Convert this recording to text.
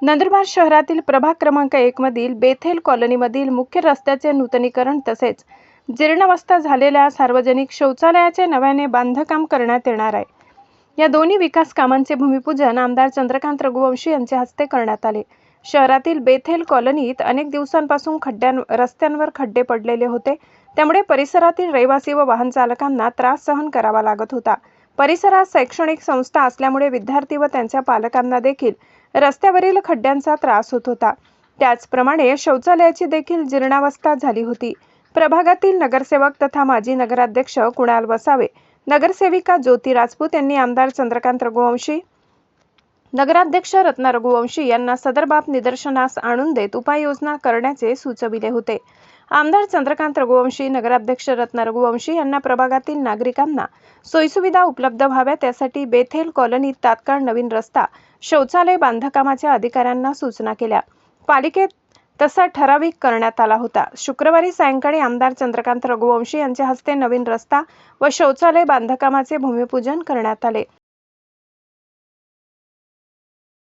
नंदुरबार शहरातील प्रभाग क्रमांक 1 मधील बेथेल कॉलनीमधील मुख्य रस्त्याचे नूतनीकरण तसेच जीर्णावस्था झालेल्या सार्वजनिक शौचालयाचे नव्याने बांधकाम करण्यात येणार आहे। या दोन्ही विकास कामांचे भूमिपूजन आमदार चंद्रकांत रघुवंशी यांच्या हस्ते करण्यात आले। शहरातील बेथेल कॉलनीत अनेक दिवसांपासून रस्त्यांवर खड्डे पडलेले होते, त्यामुळे परिसरातील रहिवासी व वाहन चालकांना त्रास सहन करावा लागत होता। परिसरात शैक्षणिक संस्था असल्यामुळे विद्यार्थी व त्यांच्या पालकांना देखील रस्त्यावरील खड्ड्यांचा त्रास होत होता। त्याचप्रमाणे शौचालयाची देखील जीर्णावस्था झाली होती। प्रभागातील नगरसेवक तथा माजी नगराध्यक्ष कुणाल वसावे, नगरसेविका ज्योती राजपूत यांनी आमदार चंद्रकांत रघुवंशी, नगराध्यक्ष रत्ना रघुवंशी यांना सदर बाब निदर्शनास आणून देत उपाययोजना करण्याचे सुचविले होते। आमदार चंद्रकांत रघुवंशी, नगराध्यक्ष रत्ना रघुवंशी यांना प्रभागातील नागरिकांना सोयीसुविधा उपलब्ध व्हाव्यात यासाठी बेथेल कॉलनीत तात्काळ नवीन रस्ता, शौचालय बांधकामाच्या अधिकाऱ्यांना सूचना केल्या। पालिकेत तसा ठराविक करण्यात आला होता। शुक्रवारी सायंकाळी आमदार चंद्रकांत रघुवंशी यांच्या हस्ते नवीन रस्ता व शौचालय बांधकामाचे भूमिपूजन करण्यात आले।